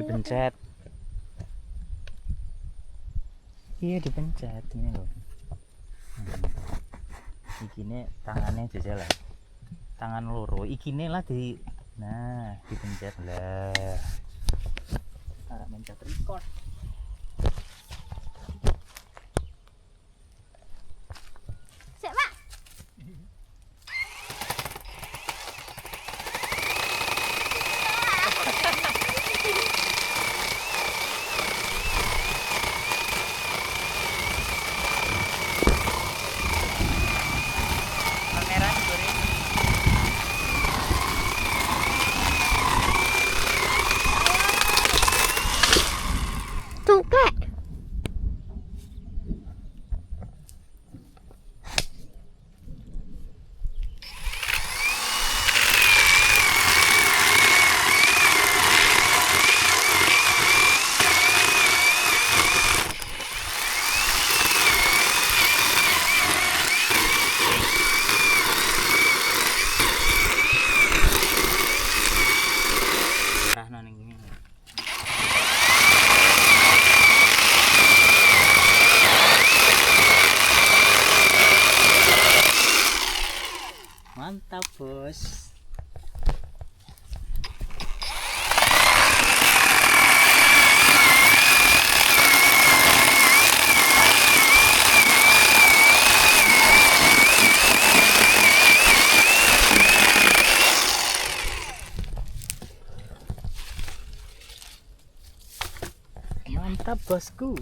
dipencet. Iya dipencet ini loh. Ikine tangannya jajal lah. Tangan loro ikine lah di. Nah, dipencet lah. Cara mencet record. Sik, Pak. Kamera goreng. Tuh, Kak. Arahno ning ngene. Mantap, Bos. Mantap, Bosku.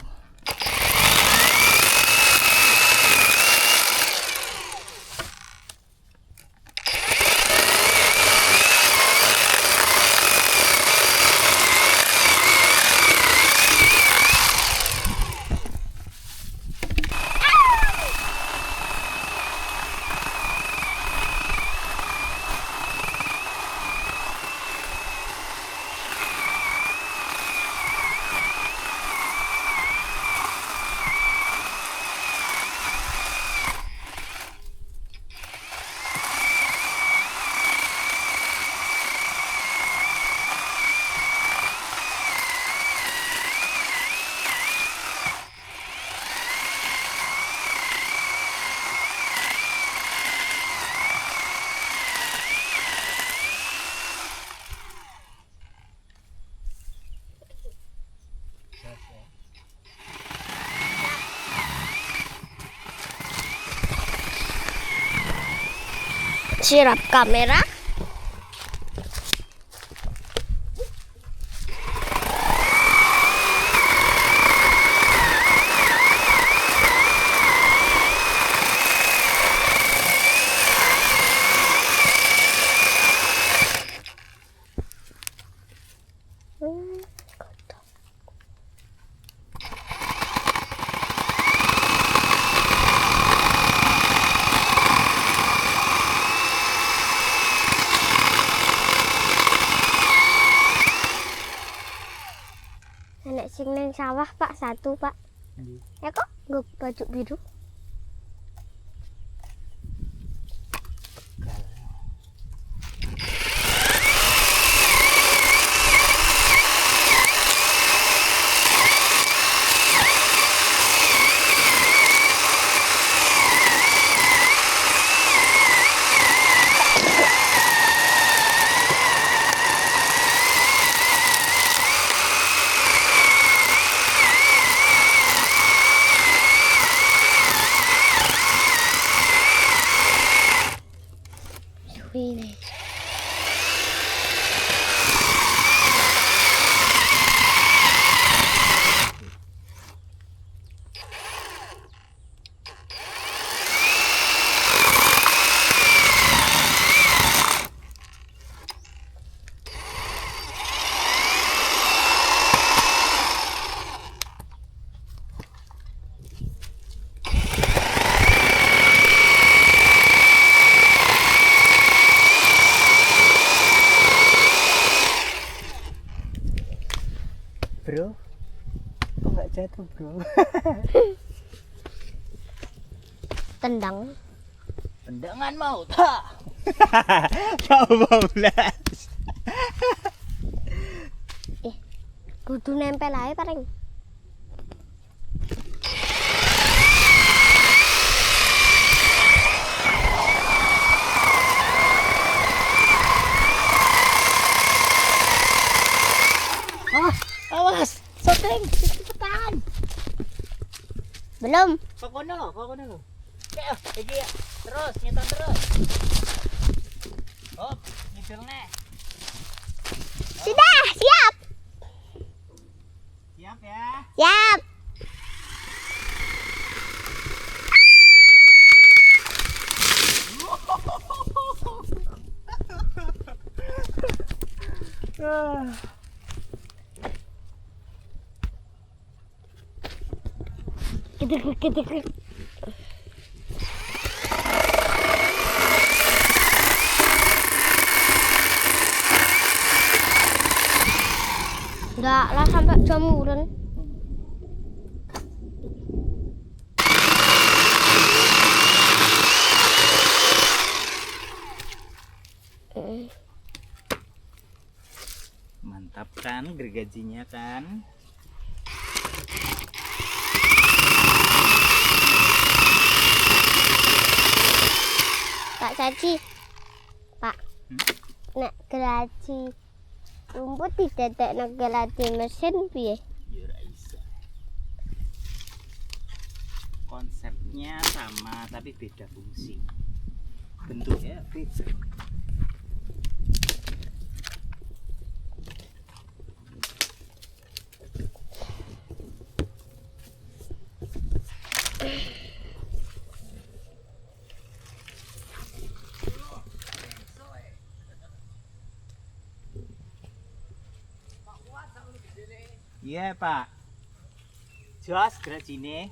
Siap kamera. Nenek sing neng sawah, Pak, satu, Pak. Ya kok nggo baju biru. Wih. Bro, kok nggak jatuh, Bro? Tendang. Tendangan maut. Ha. Kau bablas. Kudu nempel ae paling. Awas, syuting, cepetan. Belum. Kokono. Lagi terus, nyetan terus. Hop, ngidulnya. Sudah, siap. Siap ya. Siap. Kita. Enggak lah sampai jamuran. Mantap kan gergajinya kan? Pak Caci. Pak. Nek geraji rumput didadek nek geraji mesin piye? Ya ora iso. Konsepnya sama tapi beda fungsi. Bentuknya beda. Iya Pak. Jos gerajine.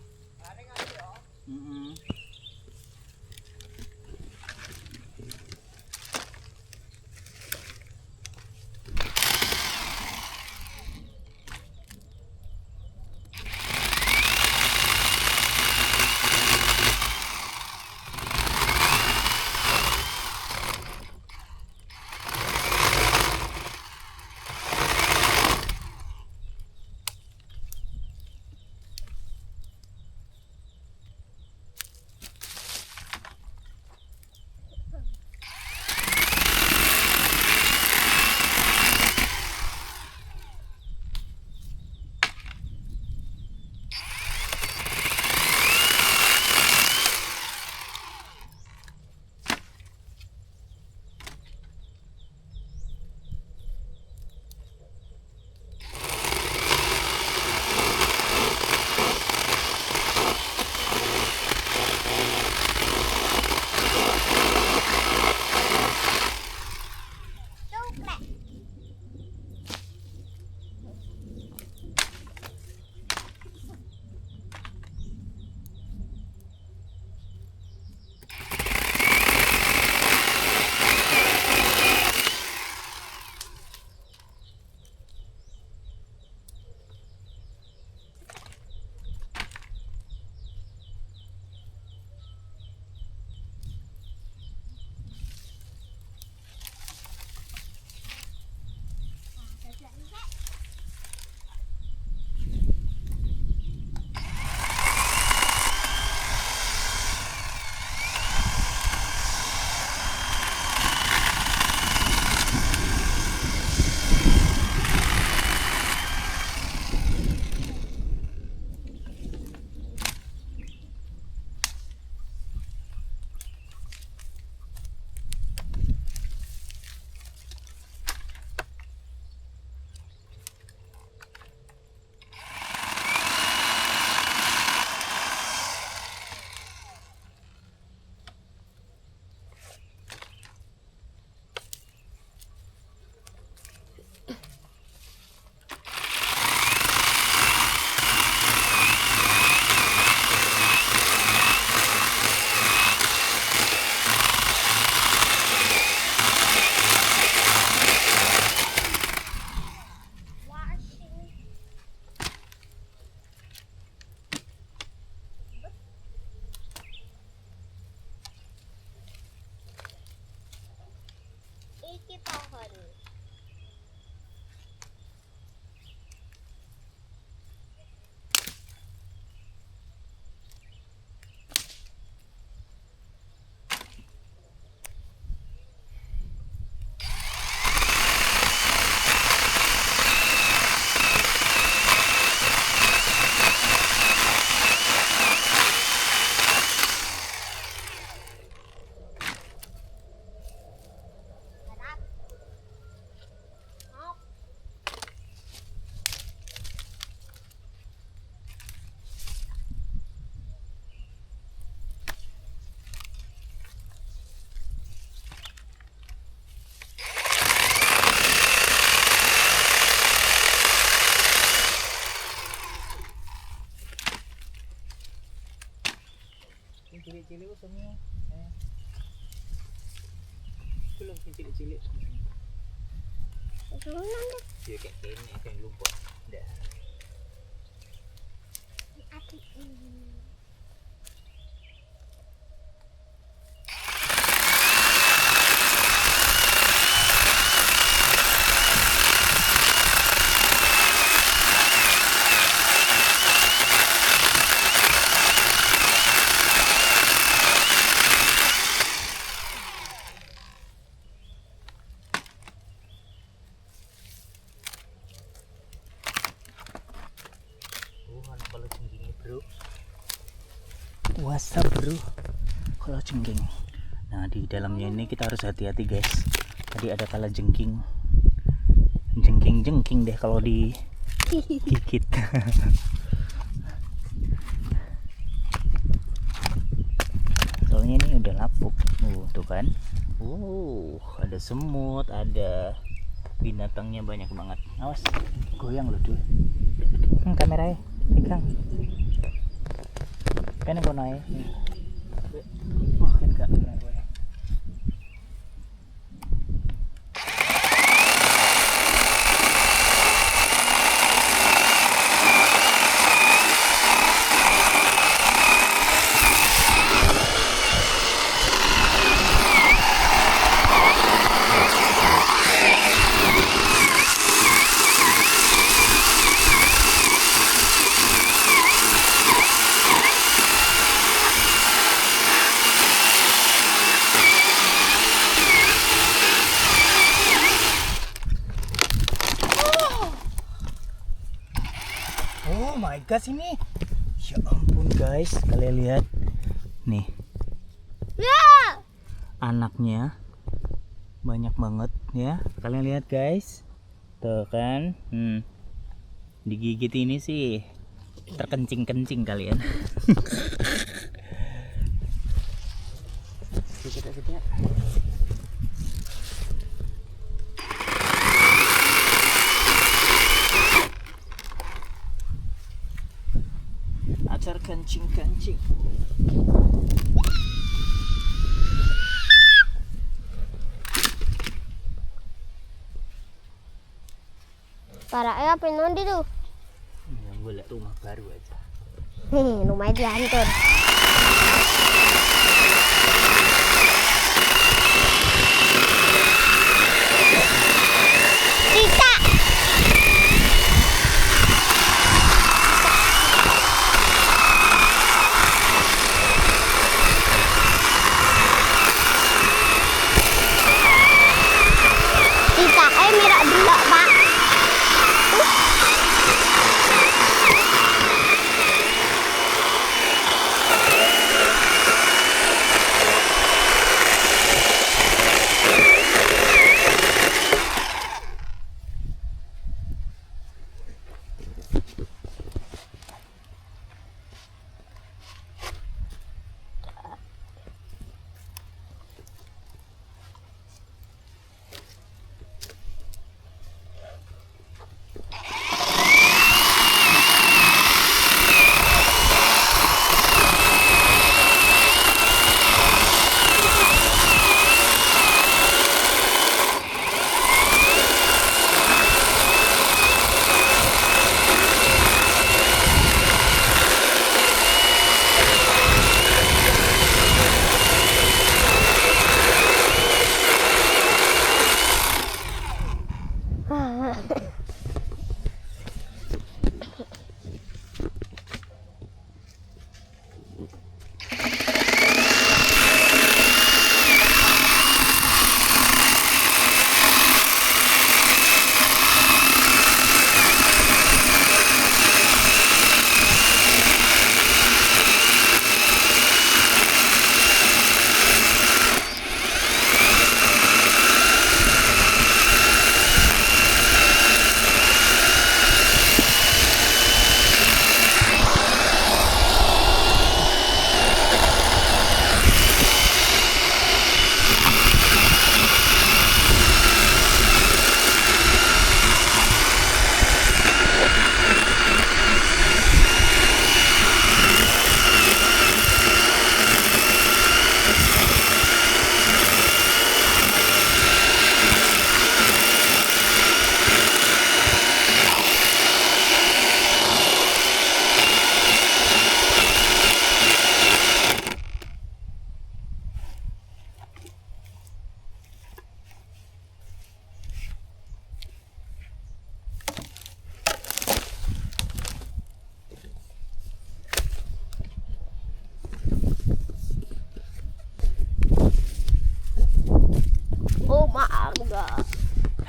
Sing cilik-cilik usungi. Belum sing cilik-cilik. Turunan deh. Dia kayak kene kayak lumpur. Ndak. Aduh. Kalau jenggingnya bro, wasa bro kalau jengging. Nah di dalamnya ini kita harus hati-hati guys. Tadi ada kala jengking deh kalau digigit. Soalnya ini udah lapuk. Tuh kan. Ada semut, ada binatangnya banyak banget. Awas, goyang loh tuh. Kameranya pegang. Kan aku naik. Wah, kan gak goyang. Oh my god, ini ya ampun guys, kalian lihat nih anaknya banyak banget ya, kalian lihat guys, tuh kan. Digigit ini sih terkencing-kencing kalian. Sedikit. Acar kencing-kencing. Parahnya apa yang tuh? Ya, gue liat rumah baru aja. Rumahnya dihancur. Kita. Merah dulu, Pak.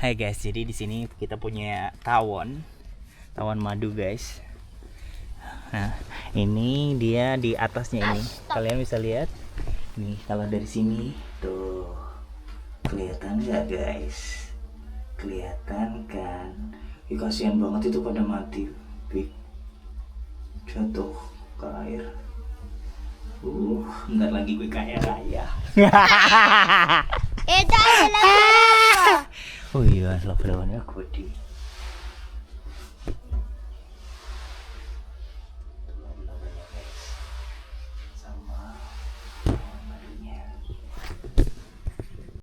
Hai guys, jadi di sini kita punya tawon madu guys. Nah, ini dia di atasnya ini. Kalian bisa lihat. Nih, kalau dari sini tuh kelihatan nggak guys? Kelihatan kan? Ih, kasihan banget itu pada mati. Ih, jatuh ke air. Bentar lagi gue kaya raya. Itu adalah Oh iya, love-loveannya gede.